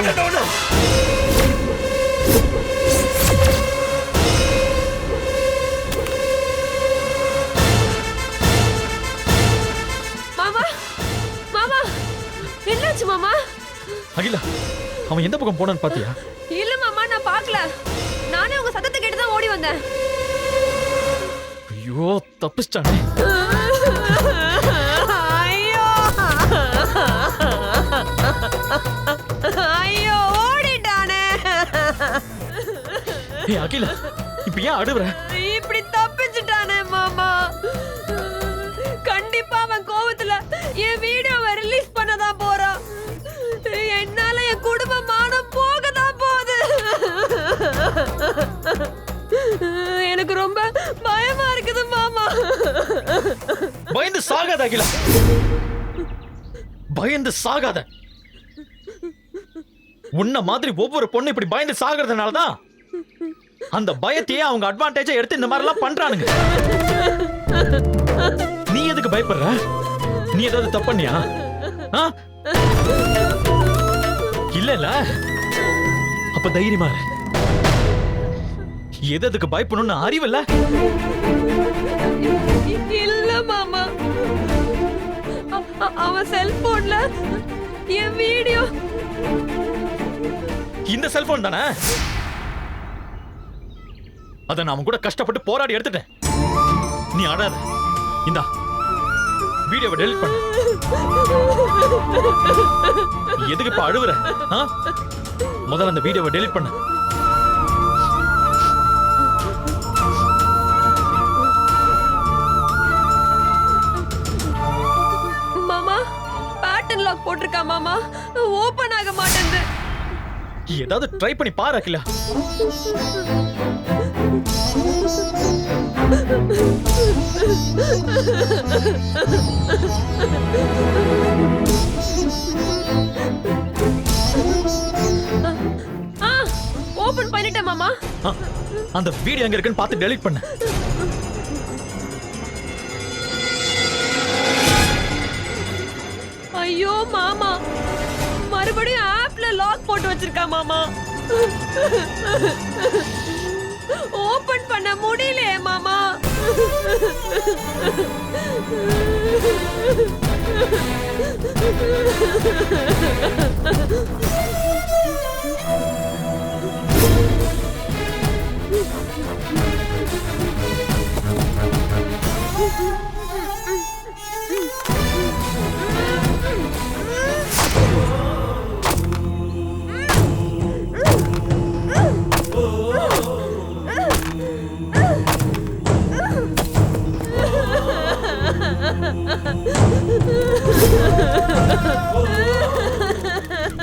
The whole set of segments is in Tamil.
மாட்டேன். மாமா மாமா என்னாச்சு மாமா? அகிலா, அவன் எந்த பக்கம் போனான்னு பாத்தியா? இல்ல மாமா, நான் பார்க்கல. நானே உங்க சத்தத்தை கேட்டு தான் ஓடி வந்தேன். ஐயோ, தப்பிச்சிட்டானே. ஐயோ ஐயோ, ஓடிட்டானே. ஏய் அகிலா, இப்ப ஏன் அழுவுற? இப்படி தப்பிச்சிட்டானே மாமா. கண்டிப்பா அவன் கோவத்துல என் வீடியோவை ரிலீஸ் பண்ணதான் போறான். என்னால என் குடும்ப மானம் போகதான் போகுது. எனக்கு ரொம்ப பயமா இருக்குது மாமா. பயந்து சாகாத அகிலா, பயந்து சாகாத. உன்ன மாதிரி ஒவ்வொரு பொண்ணு இப்படி பயந்து சாகிறதுனாலதான் அந்த பயத்தையே அவங்க அட்வான்டேஜா எடுத்து இந்த மாதிரி எல்லாம் பண்றானுங்க. நீ எதுக்கு பயப்படுற? நீ ஏதாவது தப்பு பண்ணியா? இல்ல அப்ப தைரியமா இரு. எதுக்கு பயப்படணும்னு அறிவில்ல? இல்ல மாமா, அவன் செல்போன்ல என் வீடியோ. இந்த செல்போன் தானே? அத நான் அவன் கூட கஷ்டப்பட்டு போராடி எடுத்துட்டேன். நீ அழாத. இந்தா வீடியோவை டெலீட் பண்ணு. எதுக்கு இப்ப அழுவுற? முதல்ல அந்த வீடியோவை டெலீட் பண்ணு. மாமா, பேட்டர்ன் லாக் போட்டிருக்கா மாமா, ஓபன் ஆக மாட்டேங்குது. ஏதாவது ட்ரை பண்ணி பாரு அகிலா. ஓபன் பண்ணிட்டேன் மாமா. அந்த வீடியோ எங்க இருக்குன்னு பார்த்து டெலீட் பண்ணு. ஐயோ மாமா, மறுபடியும் ஆப்ல லாக் போட்டு வச்சிருக்கா மாமா. ஓபன் பண்ண முடியலையே மாமா.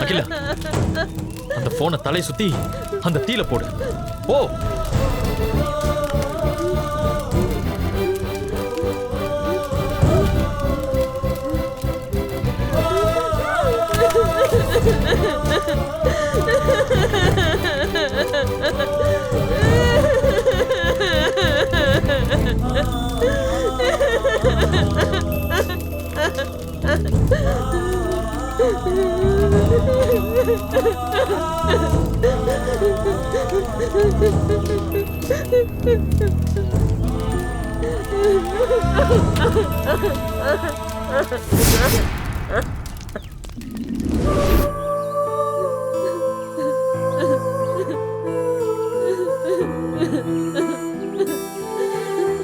அகிலா, அந்த போனை தலை சுத்தி அந்த தீல போடு. ஓ,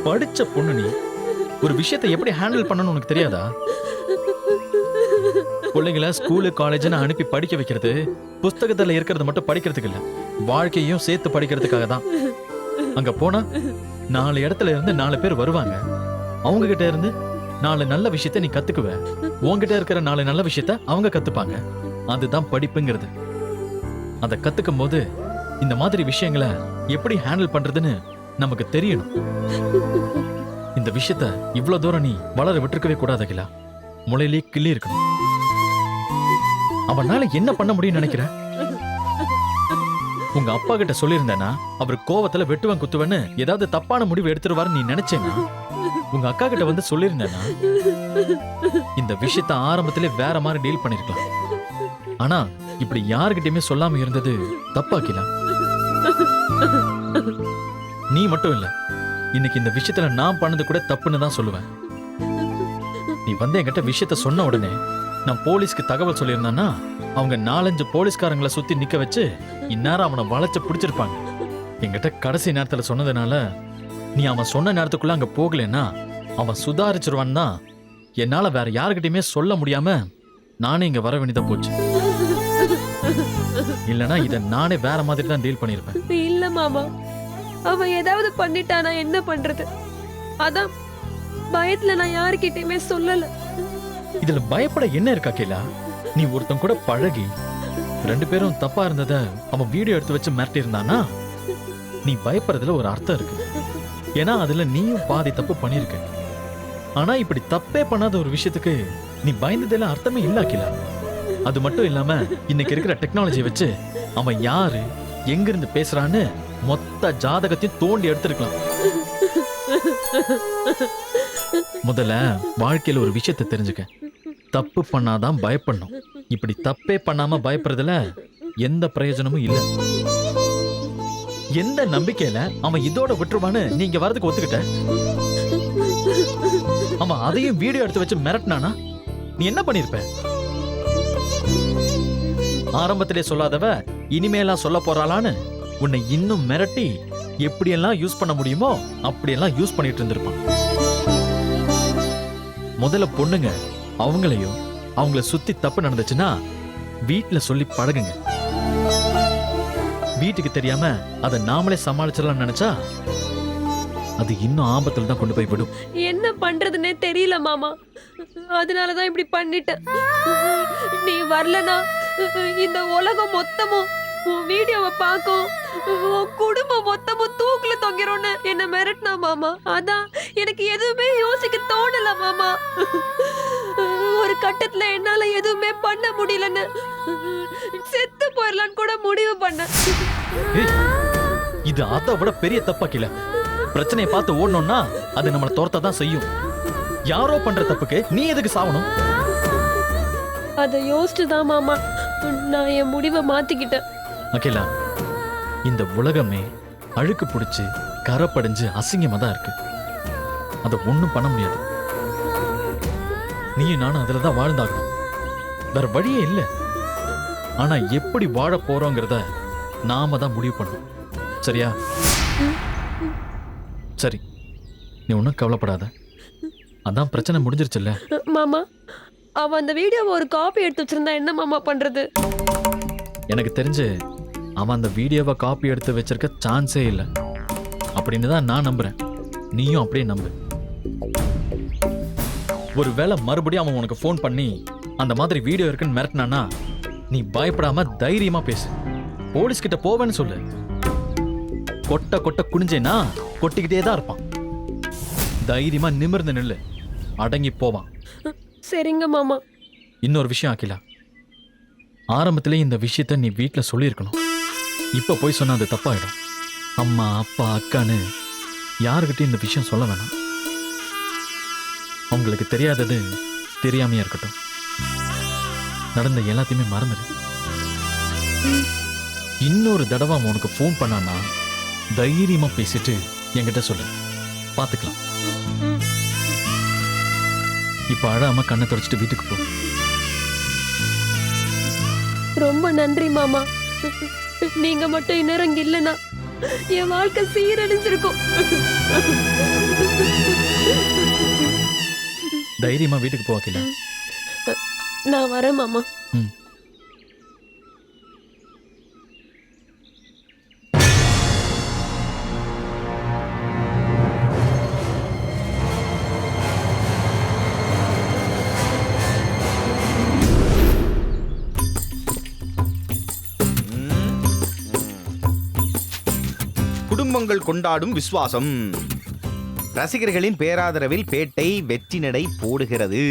படிச்ச பொண்ணு நீ. ஒரு விஷயத்தை எப்படி ஹேண்டில் பண்ணணும்னு உனக்கு தெரியாதா? பிள்ளைங்களை ஸ்கூலு காலேஜ்னு அனுப்பி படிக்க வைக்கிறது புஸ்தகத்துல இருக்கிறது மட்டும் படிக்கிறதுக்கு இல்ல, வாழ்க்கையும் சேர்த்து படிக்கிறதுக்காக தான். அங்க போனா 4 இடத்துல இருந்து 4 பேர் வருவாங்க. அவங்க கிட்ட இருந்து 4 நல்ல விஷயத்த நீ கத்துக்குவ. உன்கிட்ட இருக்கிற 4 நல்ல விஷயத்த அவங்க கத்துப்பாங்க. அதுதான் படிப்புங்கிறது. அதை கத்துக்கும் போது இந்த மாதிரி விஷயங்களை எப்படி ஹேண்டில் பண்றதுன்னு நமக்கு தெரியணும். இந்த விஷயத்த இவ்வளவு தூரம் நீ வளர விட்டுருக்கவே கூடாது அகிலா. முளையிலே கிள்ளி இருக்கணும். அவனால என்ன பண்ண முடியும்னு நினைக்கிற? உங்க அப்பா கிட்ட சொல்லியிருந்தேன்னா அவர் கோவத்துல வெட்டுவன் குத்துவன்னு ஏதாவது தப்பான முடிவு எடுத்துருவாரு நீ நினைச்சேன்னா, உங்க அக்கா கிட்ட வந்து சொல்லியிருந்தேன்னா இந்த விஷயத்த ஆரம்பத்திலே வேற மாதிரி டீல் பண்ணிருக்கலாம். ஆனா இப்படி யாருகிட்டயுமே சொல்லாம இருந்தது தப்பா அகிலா. நீ மட்டும் இல்ல, இன்னைக்கு இந்த விஷயத்துல நான் பண்ணது கூட தப்புன்னு தான் சொல்லுவேன். நீ வந்து என்கிட்ட விஷயத்த சொன்ன உடனே நான் போலீஸ்க்கு தகவல் சொல்லியிருந்தான்னா அவங்க 4-5 போலீஸ்காரங்களை சுத்தி நிக்க வச்சு இந்நேரம் அவனை வளைச்சு பிடிச்சிருப்பாங்க. என்கிட்ட கடைசி நேரத்துல சொன்னதுனால நீ அவன் சொன்ன நேரத்துக்குள்ள அங்க போகலன்னா அவன் சுதாரிச்சிருவான் தான் என்னால வேற யாருக்கிட்டயுமே சொல்ல முடியாம நானே இங்க வர வேண்டியதா போச்சு. இல்லனா இத நானே வேற மாதிரி தான் டீல் பண்ணிருப்பேன். இல்ல மாமா, அவன் ஏதாவது பண்ணிட்டானா என்ன பண்றது? அதான் பயத்துல நான் யாருக்கிட்டயுமே சொல்லல. இதுல பயப்பட என்ன இருக்கா கேலா? நீ ஒருத்தன் கூட பழகி 2 பேரும் தப்பா இருந்தத அவன் வீடியோ எடுத்து வச்சு மிரட்டி இருந்தானா நீ பயப்படுறதுல ஒரு அர்த்தம் இருக்கு. ஏன்னா அதுல நீயும் பாதி தப்பு பண்ணிருக்க. ஆனா இப்படி தப்பே பண்ணாத ஒரு விஷயத்துக்கு நீ பயந்ததுல அர்த்தமே இல்ல அகிலா. அது மட்டும் இல்லாம இன்னைக்கு இருக்கிற டெக்னாலஜியை வச்சு அவன் யாரு எங்க இருந்து பேசுறான்னு மொத்த ஜாதகத்தையும் தோண்டி எடுத்திருக்கலாம். முதல்ல வாழ்க்கையில ஒரு விஷயத்தை தெரிஞ்சுக்க. தப்பு பண்ணாதான் பயப்படணும். இப்படி தப்பே பண்ணாம பயப்படுறதுல எந்த பிரயோஜனமும் இல்ல. எந்த நம்பிக்கையில அவன் இதோட விட்டுருவான்னு நீங்க வரதுக்கு ஒத்துக்கிட்ட? அவன் அதையும் வீடியோ எடுத்து வச்சு மிரட்டினானா நீ என்ன பண்ணிருப்ப? ஆரம்பத்திலே சொல்லாதவ இனிமேலாம் சொல்ல போறாளான்னு உன்னை இன்னும் மிரட்டி எப்படியெல்லாம் யூஸ் பண்ண முடியுமோ அப்படியெல்லாம் யூஸ் பண்ணிட்டு இருந்திருப்பான். முதல்ல பொண்ணுங்க அவங்களையும் அவங்கள சுத்தி தப்பு நடந்துச்சுன்னா வீட்டுல சொல்லி பழகுங்க. வீட்டுக்கு தெரியாம அதை நாமளே சமாளிச்சிடலாம் நினைச்சா அது இன்னும் ஆபத்துல தான் கொண்டு போய் விடும். என்ன பண்றதுன்னே தெரியல மாமா, அதனாலதான் இப்படி பண்ணிட்டேன். நீ வரலனா இந்த உலகம் மொத்தமும் உன் வீடியோவை பார்க்கும், உன் குடும்பம் மொத்தமும் தூக்குல தொங்கிறோன்னு என்ன மிரட்டினா மாமா. அதான் எனக்கு எதுவுமே யோசிக்க தோணல மாமா. ஒரு கட்டத்துல என்னால எதுவுமே பண்ண முடியலன்னு செத்து போயிடலான்னு கூட முடிவு பண்ண. இது அதை விட பெரிய தப்பாக்கில. பிரச்சனையை பார்த்து ஓடணும்னா அது நம்மளை துரத்த செய்யும். யாரோ பண்ற தப்புக்கு நீ எதுக்கு சாவணும்? அதை யோசிச்சுதான் மாமா நான் என் முடிவை மாத்திக்கிட்டேன். அகிலா, இந்த உலகமே அழுக்கு பிடிச்சு கரப்படைஞ்சு அசிங்கமா தான் இருக்கு. அதை ஒண்ணும் பண்ண முடியாது. நீயும் நானும் அதுலதான் வாழ்ந்தாகணும். வேற வழியே இல்லை. ஆனா எப்படி வாழ போறோங்கிறத நாம தான் முடிவு பண்ணணும். சரியா? சரி, நீ ஒன்னும் கவலைப்படாத. அதான் பிரச்சனை முடிஞ்சிருச்சுல்ல. மாமா, அவன் அந்த வீடியோவை ஒரு காப்பி எடுத்து வச்சிருந்தா என்ன மாமா பண்றது? எனக்கு தெரிஞ்சு அவன் அந்த வீடியோவை காப்பி எடுத்து வச்சிருக்க சான்ஸே இல்லை அப்படின்னு தான் நான் நம்புறேன். நீயும் அப்படியே நம்பு. ஒருவேளை மறுபடியும் அவன் உனக்கு ஃபோன் பண்ணி அந்த மாதிரி வீடியோ இருக்குன்னு மிரட்டினானா நீ பயப்படாம தைரியமா பேசு. போலீஸ் கிட்ட போவேன்னு சொல்லு. கொட்ட கொட்ட குனிஞ்சேனா கொட்டிக்கிட்டே தான் இருப்பான். தைரியமா நிமிர்ந்து நில்லு, அடங்கி போவான். சரிங்க மாமா. இன்னொரு விஷயம் அகிலா, ஆரம்பத்திலே இந்த விஷயத்த நீ வீட்டுல சொல்லியிருக்கணும். இப்ப போய் சொன்னா அது தப்பாயிடும். அம்மா அப்பா அக்கான்னு யாருக்கிட்டையும் இந்த விஷயம் சொல்ல வேணாம். அவங்களுக்கு தெரியாதது தெரியாமையா இருக்கட்டும். நடந்த எல்லாத்தையுமே மறந்துடு. இன்னொரு தடவை அவன் உனக்கு ஃபோன் பண்ணானா தைரியமா பேசிட்டு என்கிட்ட சொல்லு, பாத்துக்கலாம். இப்ப அழாம கண்ணை தொடச்சிட்டு வீட்டுக்கு போ. ரொம்ப நன்றி மாமா. நீங்க மட்டும் இந்நேரம் இங்க இல்லைன்னா என் வாழ்க்கை சீரழிஞ்சிருக்கும். தைரியமா வீட்டுக்கு போ அகிலா. நான் வரேன் மாமா. குடும்பங்கள் கொண்டாடும் விசுவாசம். ரசிகர்களின் பேராதரவில் பேட்டை வெற்றி நடை போடுகிறது.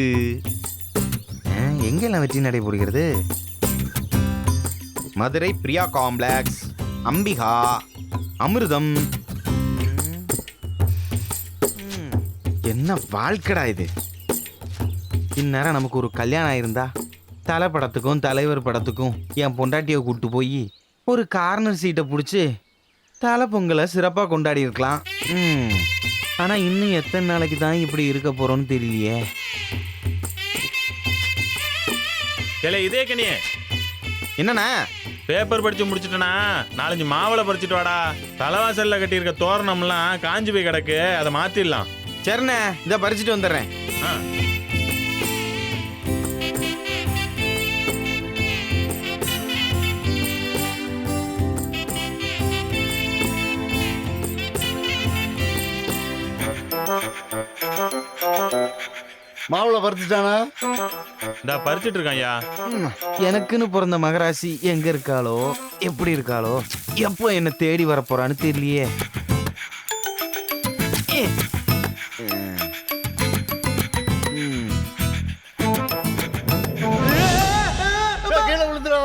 எங்கெல்லாம் வெற்றி நடை போடுகிறது? மதுரை பிரியா காம்ப்ளெக்ஸ், அம்பிகா, அமிர்தம். என்ன வாழ்க்கடா இது! இந்நேரம் நமக்கு ஒரு கல்யாணம் ஆயிருந்தா தலை படத்துக்கும் தலைவர் படத்துக்கும் என் பொண்டாட்டியை கூட்டு போய் ஒரு கார்னர் சீட்டை பிடிச்சி தலை பொங்கலை சிறப்பாக கொண்டாடி இருக்கலாம். ஆனால் இன்னும் எத்தனை நாளைக்கு தான் இப்படி இருக்க போகிறோன்னு தெரியலையே. இதே கனியே என்னண்ணா? பேப்பர் படிச்சு முடிச்சுட்டனா 4-5 மாவளை பறிச்சுட்டு வாடா. தலைவாசல்ல கட்டியிருக்க தோரணம்லாம் காஞ்சி போய் கிடக்கு, அதை மாத்திடலாம். சரிண்ணே, இதை பறிச்சுட்டு வந்துடுறேன். மாவுளை பறிச்சுட்டானா? இந்த பறிச்சுட்டு இருக்கான் ஐயா. எனக்குன்னு பிறந்த மகராசி எங்க இருக்காளோ, எப்படி இருக்காளோ, எப்போ என்ன தேடி வர போறான்னு தெரியலையே. கீழே விழுந்துடா.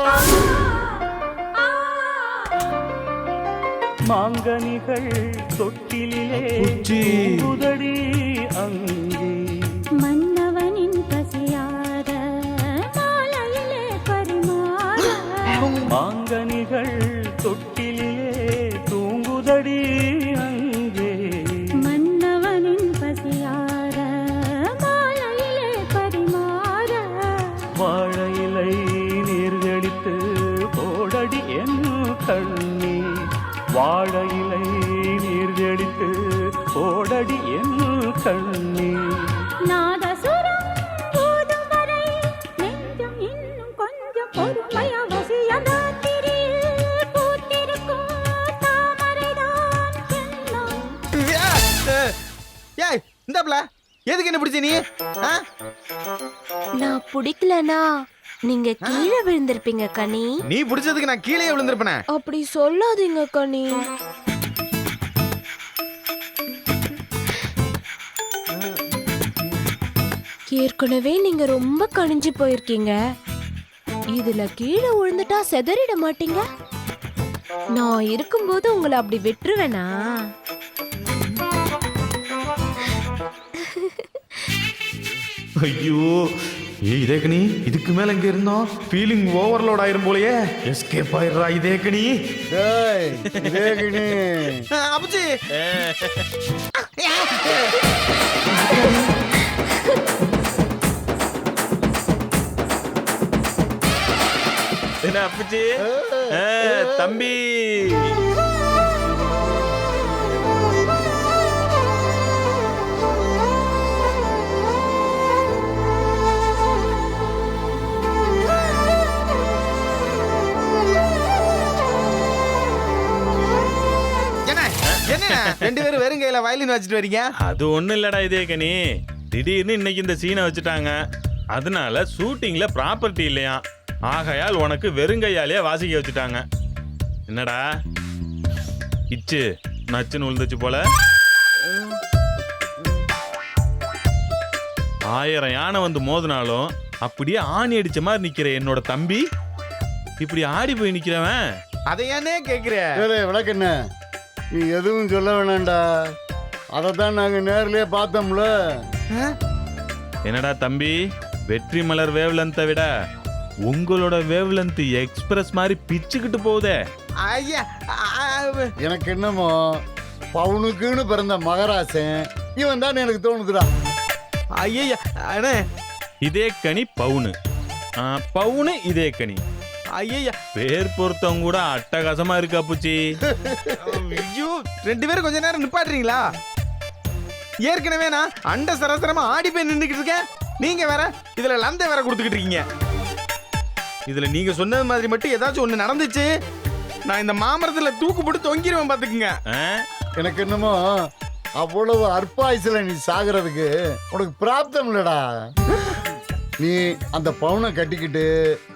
மாங்கனிகள் தொட்டிலே உதடி அங்கே மன்னவனின் பசியார மாலையிலே பரிமாற மாங்கனிகள் தொட்டிலே தூங்குதடி அங்கே மன்னவனின் பசியார மாலையிலே பரிமாற வாழையிலை நீர்கடித்து போடடி என் கண்ணி வாழையிலை நீர்கடித்து போடடி என் கண்ணி நாதசுரம் போதும் வரை நெஞ்சம் இன்னும் கொஞ்சம் பொறுமையா வசியதாத்திரியில் பூத்திருக்கும் தாமரைதான் எல்லாம். ஏய் இந்தாப்ல, எதுக்கு என்ன பிடிச்ச நீ? நான் பிடிக்கலனா நீங்க கீழே விழுந்திருப்பீங்க கனி. நீ பிடிச்சதுக்கு நான் கீழே விழுந்திருப்பேனே. அப்படி சொல்லாதீங்க கனி. ஏற்கனவே நீங்க ரொம்ப கணிஞ்சு போயிருக்கீங்க. இதுல கீழே விழுந்துட்டா செதறிட மாட்டீங்க. நான் இருக்கும்போது உங்களை அப்படி விட்டுருவேனா? ஐயோ, இதேக்கணி இதுக்கு மேல எங்க இருந்தோம்? ஃபீலிங் ஓவர்லோட் ஆயிரும் போலயே. எஸ்கேப் ஆயிடுறா இதேக்கணி. டேய், இதேகினி. அப்புச்சி என்ன அப்புச்சி? தம்பி என்ன ரெண்டு பேரும் வெறும் கையில வயலின் வச்சுட்டு வரீங்க? அது ஒண்ணும் இல்லடா இதே கனி. திடீர்னு இன்னைக்கு இந்த சீனை வச்சுட்டாங்க. அதனால ஷூட்டிங்ல ப்ராப்பர்ட்டி இல்லையா, ஆகையால் உனக்கு வெறுங்கையாலே வாசிக்க வச்சுட்டாங்க. என்னடா இச்சு நச்சுன்னு விழுந்துச்சு போல. 1000 யானை வந்து மோதினாலும் அப்படியே ஆணி அடிச்ச மாதிரி நிக்கிற என்னோட தம்பி இப்படி ஆடி போய் நிக்கிறவன். அதை ஏனே கேக்குற? விளக்கண்ண, நீ எதுவும் சொல்ல வேணாண்டா. அதைத்தான் நாங்க நேர்லயே பார்த்தோம்ல. என்னடா தம்பி, வெற்றி மலர் வேவ்லென்த்தை விட உங்களோட வேவ்லென்த் எக்ஸ்பிரஸ் மாதிரி பிச்சுக்கிட்டு போகுதே. ஐயா, எனக்கு என்னமோ பவுனுக்குன்னு பிறந்த மகராசன் இவன் தான் எனக்கு தோணுதுடா. ஐயா அண்ணே, இதே கனி பவுனு, பவுனு இதே கனி. ஐயா பேர் பொருத்தம் கூட அட்டகாசமா இருக்கா பூச்சி. ஐயோ, ரெண்டு பேரும் கொஞ்ச நேரம் நிப்பாட்டுறீங்களா? ஏற்கனவே நான் அண்ட சராசரமா ஆடி போய் நின்றுக்கிட்டு இருக்கேன். நீங்க வேற இதுல லந்தை வேற கொடுத்துக்கிட்டு இருக்கீங்க. இதுல நீங்க சொன்னது மாதிரி மட்டும் ஏதாச்சும் ஒண்ணு நடந்துச்சு, நான் இந்த மாமரத்துல தூக்கு போட்டு தொங்கிடுவேன் பாத்துக்குங்க. எனக்கு என்னமோ அவ்வளவு அற்பாயுசுல நீ சாகிறதுக்கு உனக்கு பிராப்தம் இல்லடா. நீ அந்த பவுனை கட்டிக்கிட்டு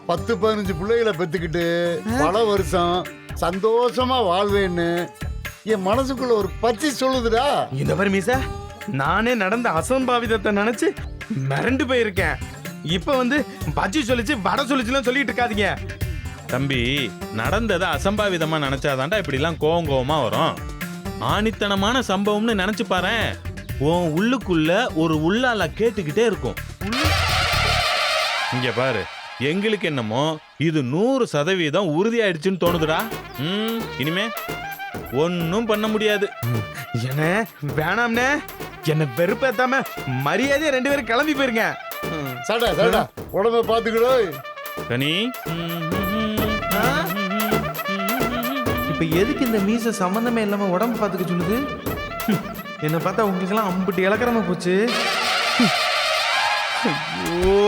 10-15 பிள்ளைகளை பெத்துக்கிட்டு பல வருஷம் சந்தோஷமா வாழ்வேன்னு என் மனசுக்குள்ள ஒரு பச்சை சொல்லுதுடா. இந்த மாதிரி மீசா, நானே நடந்த அசம்பாவிதத்தை நினைச்சு மிரண்டு போயிருக்கேன். இப்ப வந்து பச்சி சொல்லிச்சு வட சொல்லிச்சுலாம் சொல்லிட்டு இருக்காதீங்க. தம்பி, நடந்ததை அசம்பாவிதமா நினைச்சாதான்டா இப்படி எல்லாம் கோவமா வரும். ஆணித்தனமான சம்பவம்னு நினைச்சு பாறேன், உன் உள்ளுக்குள்ள ஒரு உள்ளால கேட்டுக்கிட்டே இருக்கும். இங்க பாரு, எங்களுக்கு என்னமோ இது 100% உறுதியாயிடுச்சுன்னு தோணுதுடா. இனிமே ஒன்னும் பண்ண முடியாது. என்ன வேணாம்னே, என்ன வெறுப்பேத்தாம மரியாதையா 2 பேரும் கிளம்பி போயிருங்க. சாடா சாடா உடம்ப பாத்துக்கிடோ. கனி, இப்ப எதுக்கு இந்த மீச சம்பந்தமே இல்லாம உடம்பு பாத்துக்க சொல்லுது? என்ன பார்த்தா உங்களுக்கு எல்லாம் அம்பிட்டு இலக்கரமா போச்சு. ஐயோ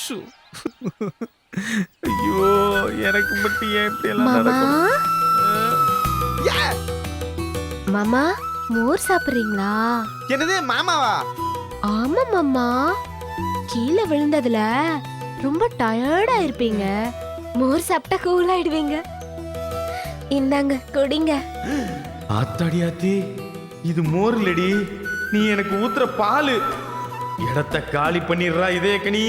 ஷு. ஐயோ எனக்கு மட்டும் ஏன் இப்படி எல்லாம் மாமா நடக்கும்? மாமா மோர் சாப்பிடுறீங்களா? என்னது மாமாவா? ஆமா மாமா, கீழே விழுந்ததுல ரொம்ப டயர்டா இருப்பீங்க. மோர் சாப்பிட்டா கூல் ஆயிடுவீங்க. இந்தாங்க குடிங்க. ஆத்தாடி ஆத்தி, இது மோர் இல்லடி, நீ எனக்கு ஊத்துற பாலு. இடத்த காலி பண்ணிடுறா இதே கனி.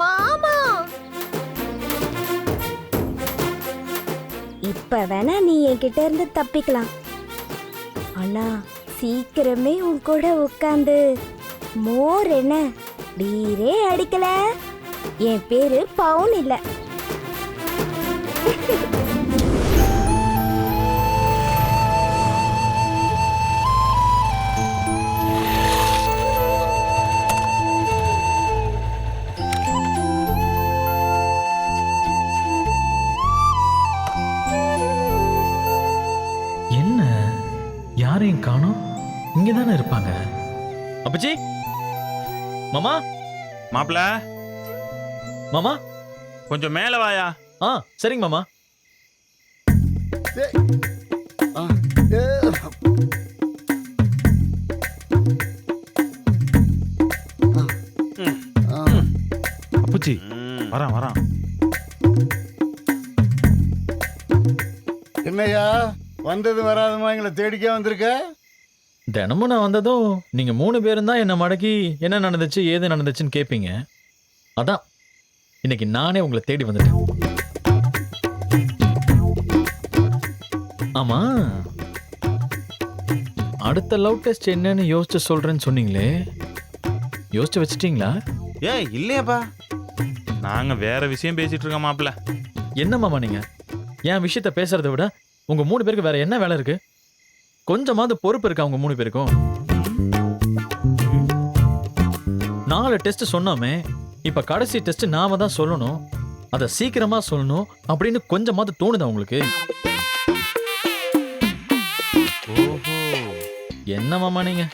மாமா இப்ப வேணா நீ என்கிட்ட இருந்து தப்பிக்கலாம். ஆனா சீக்கிரமே உன் கூட உட்காந்து மோர் என்ன பீரே அடிக்கல. என் பேரு பவுன் இல்ல. என்ன யாரையும் காணோம்? இங்கதானே இருப்பாங்க. அப்பச்சி, மாமா, மாப்பிள மாமா, கொஞ்சம் மேல வாயா. சரிங்க மாமா. அப்பச்சி வரான் வரான். என்னையா வந்தது வராதமா எங்களை தேடிக்க வந்திருக்க? தினமும் நான் வந்ததும் நீங்க 3 பேரும் தான் என்ன மடக்கி என்ன நடந்துச்சு ஏது நடந்துச்சுன்னு கேட்பீங்க. அதான் இன்னைக்கு நானே உங்களை தேடி வந்துட்டேன். ஆமா, அடுத்த லவ் டெஸ்ட் என்னன்னு யோசிச்சு சொல்றேன்னு சொன்னீங்களே, யோசிச்சு வச்சிட்டீங்களா? ஏய் இல்லையாப்பா, நாங்க வேற விஷயம் பேசிட்டு இருக்கோம் மாப்பிள. என்ன மாமா நீங்க என் விஷயத்த பேசுறதை விட உங்க 3 பேருக்கு வேற என்ன வேலை இருக்கு? கொஞ்சமாவது பொறுப்பு இருக்கா உங்க 3 பேருக்கும்? 4 டெஸ்ட் சொன்னோமே, இப்ப கடைசி டெஸ்ட் நாம தான் சொல்லணும். அத சீக்கிரமா சொல்லணும் அப்படின்னு கொஞ்சமாவது தோணுதா உங்களுக்கு? என்ன மாமா நீங்க?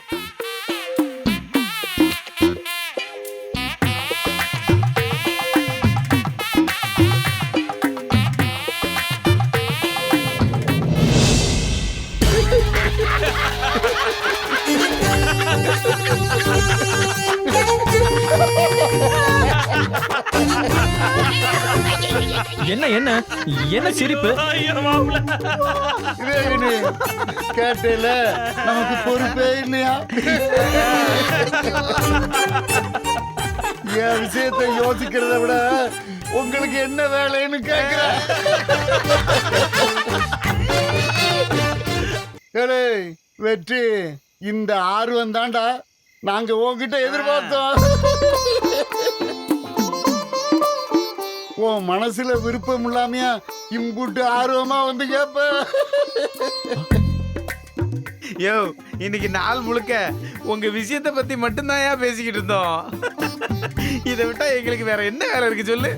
என்ன என்ன என்ன சிரிப்பு? கேட்டேல நமக்கு பொறுப்பே இல்லையா? என் விஷயத்தை யோசிக்கிறத விட உங்களுக்கு என்ன வேலைன்னு கேக்குறேன். வெற்றி, இந்த ஆர்வம் தாண்டா நாங்க உங்ககிட்ட எதிர்பார்த்தோம். உன் மனசுல விருப்பம் இல்லாமையா இம்புட்டு ஆர்வமா வந்து கேப்ப? யோ, இன்னைக்கு நாள் முழுக்க உங்க விஷயத்தை பத்தி மட்டும்தான் பேசிக்கிட்டு இருந்தோம். இதை விட்டா எங்களுக்கு வேற என்ன வேலை இருக்கு சொல்லு?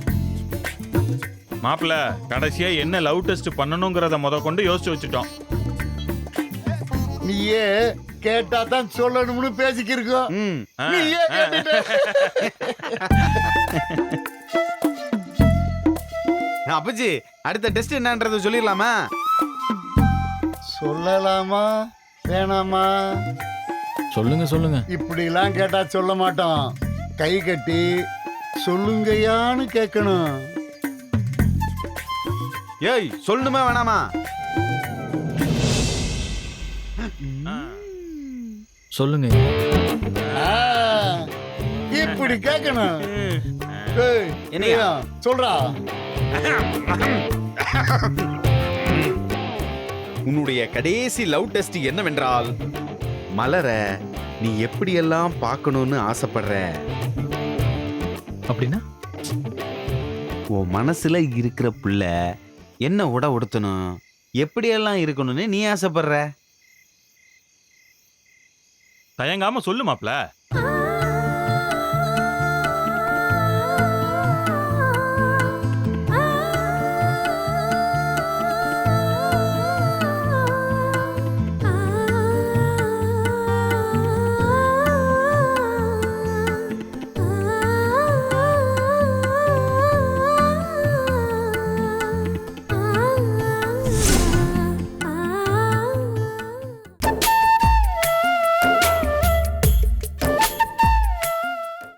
மாப்பிள, கடைசியா என்ன லவ் டெஸ்ட் பண்ணணுங்கிறத கொண்டு யோசிச்சு வச்சுட்டோம். நீயே கேட்டா தான் சொல்லணும்னு பேசிக்கிருக்கோம். நீயே கேட்டுட்ட. அப்பச்சி, அடுத்த டெஸ்ட் என்னன்றத சொல்லிடலாமா? சொல்லலாமா வேணாமா? சொல்லுங்க சொல்லுங்க. இப்படி எல்லாம் கேட்டா சொல்ல மாட்டோம். கை கட்டி சொல்லுங்கயான்னு கேட்கணும். ஏய், சொல்லணுமா வேணாமா? சொல்லுங்க. இப்படி கேட்கணும். என்னையா சொல்றா? உன்னுடைய கடைசி லவ் டெஸ்ட் என்னவென்றால், மலர நீ எப்படியெல்லாம் பார்க்கணும்னு ஆசைப்படுற, அப்படின்னா உன் மனசுல இருக்கிற புள்ள என்ன உடுத்தணும், எப்படியெல்லாம் இருக்கணும்னு நீ ஆசைப்படுற? தயங்காம சொல்லு மாப்ள.